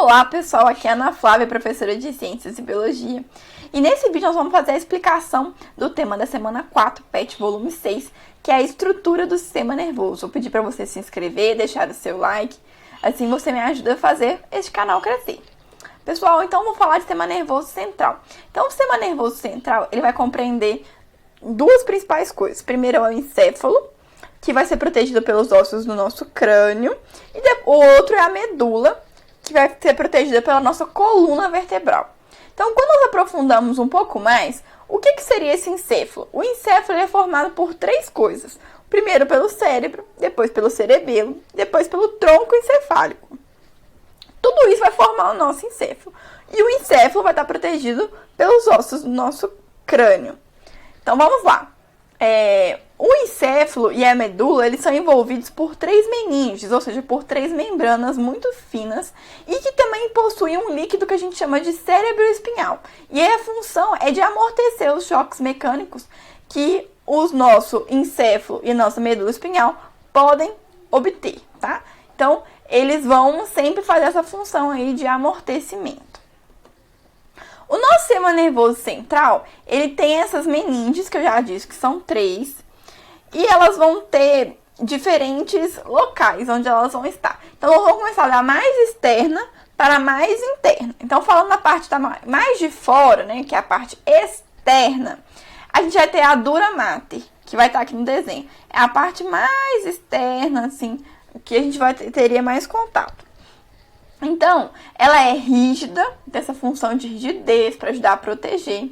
Olá pessoal, aqui é a Ana Flávia, professora de Ciências e Biologia. E nesse vídeo nós vamos fazer a explicação do tema da semana 4, PET volume 6, que é a estrutura do sistema nervoso. Vou pedir para você se inscrever, deixar o seu like, assim você me ajuda a fazer este canal crescer. Pessoal, então vamos falar de sistema nervoso central. Então o sistema nervoso central, ele vai compreender duas principais coisas. Primeiro é o encéfalo, que vai ser protegido pelos ossos do nosso crânio, e o outro é a medula, que vai ser protegida pela nossa coluna vertebral. Então, quando nós aprofundamos um pouco mais, o que seria esse encéfalo? O encéfalo é formado por três coisas. Primeiro pelo cérebro, depois pelo cerebelo, depois pelo tronco encefálico. Tudo isso vai formar o nosso encéfalo. E o encéfalo vai estar protegido pelos ossos do nosso crânio. Então, vamos lá. O encéfalo e a medula, eles são envolvidos por três meninges, ou seja, por três membranas muito finas e que também possuem um líquido que a gente chama de cérebro espinhal. E a função é de amortecer os choques mecânicos que o nosso encéfalo e a nossa medula espinhal podem obter, tá? Então, eles vão sempre fazer essa função aí de amortecimento. O nosso sistema nervoso central, ele tem essas meninges, que eu já disse que são três, e elas vão ter diferentes locais onde elas vão estar. Então, nós vamos começar da mais externa para a mais interna. Então, falando na parte da mais de fora, né, que é a parte externa, a gente vai ter a dura mater, que vai estar aqui no desenho. É a parte mais externa, assim, que a gente teria mais contato. Então, ela é rígida, tem essa função de rigidez para ajudar a proteger.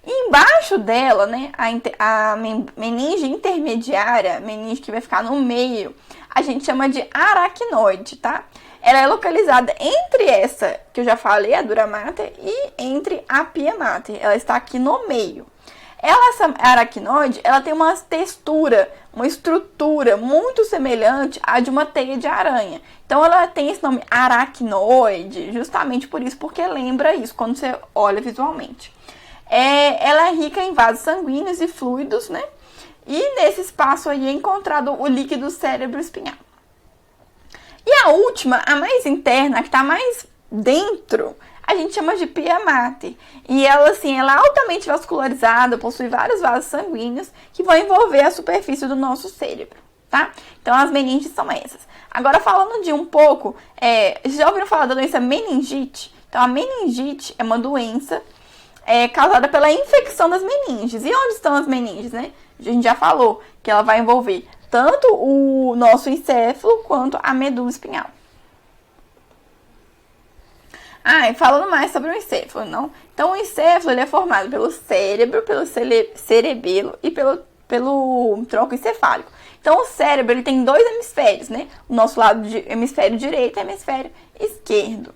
E embaixo dela, né, a meninge intermediária, meninge que vai ficar no meio, a gente chama de aracnoide, tá? Ela é localizada entre essa, que eu já falei, a dura mater, e entre a pia mater. Ela está aqui no meio. Essa aracnoide, ela tem uma textura, uma estrutura muito semelhante à de uma teia de aranha. Então, ela tem esse nome aracnoide, justamente por isso, porque lembra isso quando você olha visualmente. Ela é rica em vasos sanguíneos e fluidos, né? E nesse espaço aí é encontrado o líquido cérebro espinhal. E a última, a mais interna, a que está mais dentro, a gente chama de pia mater. E ela, assim, ela é altamente vascularizada, possui vários vasos sanguíneos que vão envolver a superfície do nosso cérebro, tá? Então, as meninges são essas. Agora, falando de um pouco, vocês já ouviram falar da doença meningite? Então, a meningite é uma doença causada pela infecção das meninges. E onde estão as meninges, né? A gente já falou que ela vai envolver tanto o nosso encéfalo quanto a medula espinhal. E falando mais sobre o encéfalo, não? Então, o encéfalo ele é formado pelo cérebro, pelo cerebelo e pelo tronco encefálico. Então, o cérebro ele tem dois hemisférios, né? O nosso lado de hemisfério direito e hemisfério esquerdo.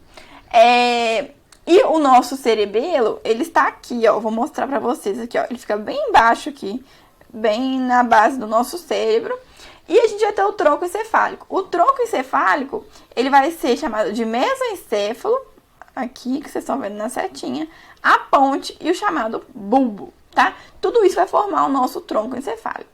E o nosso cerebelo, ele está aqui, ó. Vou mostrar pra vocês aqui, ó. Ele fica bem embaixo aqui, bem na base do nosso cérebro. E a gente vai ter o tronco encefálico. O tronco encefálico, ele vai ser chamado de mesoencéfalo, aqui, que vocês estão vendo na setinha, a ponte e o chamado bulbo, tá? Tudo isso vai formar o nosso tronco encefálico.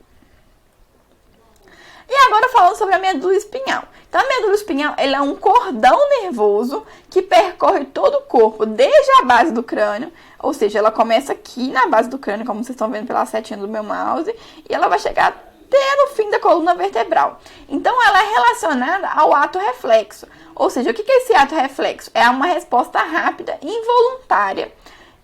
E agora falando sobre a medula espinhal. Então, a medula espinhal, ela é um cordão nervoso que percorre todo o corpo, desde a base do crânio, ou seja, ela começa aqui na base do crânio, como vocês estão vendo pela setinha do meu mouse, e ela vai chegar até no fim da coluna vertebral. Então, ela é relacionada ao ato reflexo. Ou seja, o que é esse ato reflexo? É uma resposta rápida e involuntária,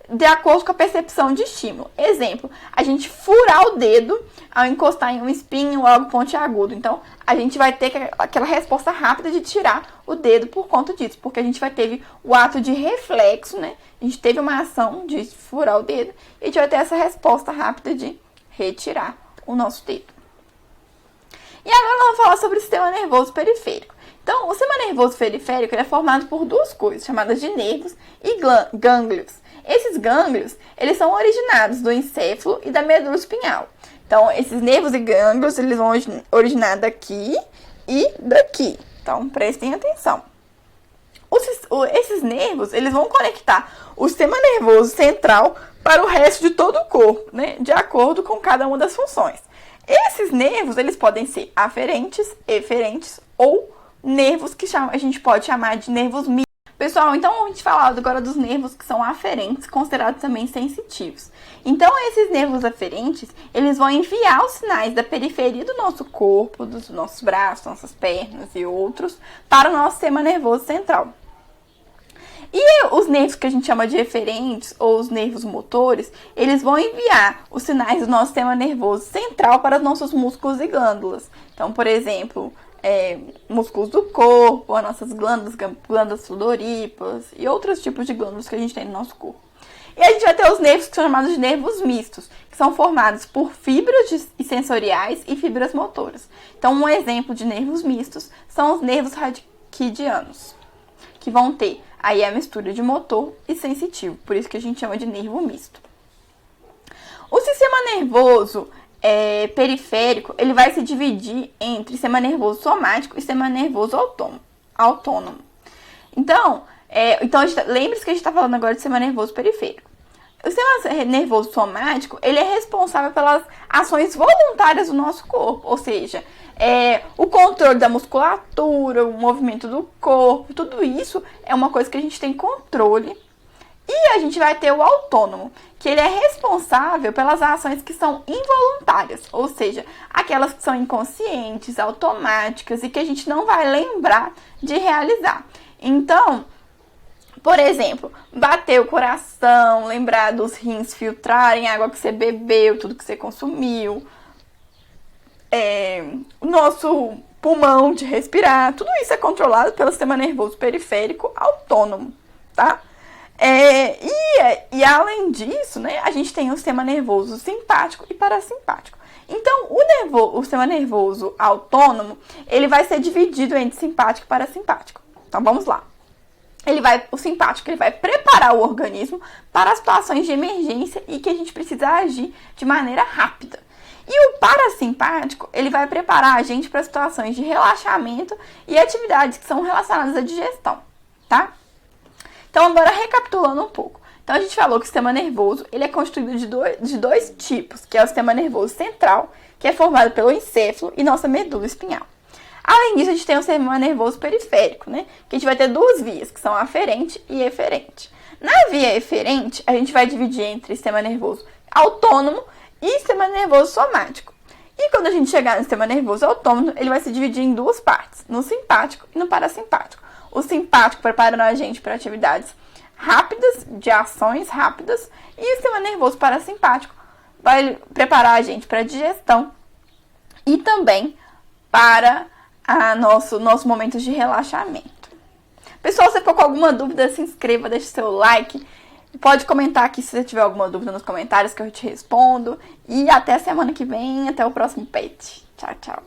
de acordo com a percepção de estímulo. Exemplo, a gente furar o dedo ao encostar em um espinho ou algo pontiagudo. Então, a gente vai ter aquela resposta rápida de tirar o dedo por conta disso, porque a gente teve o ato de reflexo, né? A gente teve uma ação de furar o dedo e a gente vai ter essa resposta rápida de retirar o nosso dedo. E agora vamos falar sobre o sistema nervoso periférico. Então, o sistema nervoso periférico ele é formado por duas coisas, chamadas de nervos e gânglios. Esses gânglios, eles são originados do encéfalo e da medula espinhal. Então, esses nervos e gânglios, eles vão originar daqui e daqui. Então, prestem atenção. Esses nervos, eles vão conectar o sistema nervoso central para o resto de todo o corpo, né? De acordo com cada uma das funções. Esses nervos, eles podem ser aferentes, eferentes ou nervos que a gente pode chamar de nervos Pessoal, então a gente fala agora dos nervos que são aferentes, considerados também sensitivos. Então, esses nervos aferentes, eles vão enviar os sinais da periferia do nosso corpo, dos nossos braços, nossas pernas e outros, para o nosso sistema nervoso central. E os nervos que a gente chama de eferentes, ou os nervos motores, eles vão enviar os sinais do nosso sistema nervoso central para os nossos músculos e glândulas. Então, por exemplo, músculos do corpo, as nossas glândulas sudoríparas e outros tipos de glândulas que a gente tem no nosso corpo. E a gente vai ter os nervos que são chamados de nervos mistos, que são formados por fibras sensoriais e fibras motoras. Então, um exemplo de nervos mistos são os nervos radiquidianos, que vão ter aí a mistura de motor e sensitivo, por isso que a gente chama de nervo misto. O sistema nervoso periférico, ele vai se dividir entre sistema nervoso somático e sistema nervoso autônomo. Então lembre-se que a gente está falando agora de sistema nervoso periférico. O sistema nervoso somático, ele é responsável pelas ações voluntárias do nosso corpo, ou seja, o controle da musculatura, o movimento do corpo, tudo isso é uma coisa que a gente tem controle. E a gente vai ter o autônomo, que ele é responsável pelas ações que são involuntárias, ou seja, aquelas que são inconscientes, automáticas e que a gente não vai lembrar de realizar. Então, por exemplo, bater o coração, lembrar dos rins filtrarem a água que você bebeu, tudo que você consumiu, o nosso pulmão de respirar, tudo isso é controlado pelo sistema nervoso periférico autônomo, tá? E além disso, né, a gente tem o sistema nervoso simpático e parasimpático. Então, o sistema nervoso autônomo, ele vai ser dividido entre simpático e parasimpático. Então, vamos lá. O simpático, ele vai preparar o organismo para as situações de emergência e que a gente precisa agir de maneira rápida. E o parasimpático, ele vai preparar a gente para situações de relaxamento e atividades que são relacionadas à digestão, tá? Então, agora recapitulando um pouco. Então, a gente falou que o sistema nervoso, ele é constituído de dois tipos, que é o sistema nervoso central, que é formado pelo encéfalo e nossa medula espinhal. Além disso, a gente tem o sistema nervoso periférico, né? Que a gente vai ter duas vias, que são aferente e eferente. Na via eferente, a gente vai dividir entre sistema nervoso autônomo e sistema nervoso somático. E quando a gente chegar no sistema nervoso autônomo, ele vai se dividir em duas partes, no simpático e no parasimpático. O simpático preparando a gente para atividades rápidas, de ações rápidas, e o sistema nervoso parasimpático vai preparar a gente para a digestão e também para nossos momentos de relaxamento. Pessoal, se for com alguma dúvida, se inscreva, deixe seu like. Pode comentar aqui se você tiver alguma dúvida nos comentários que eu te respondo. E até a semana que vem, até o próximo PET. Tchau, tchau.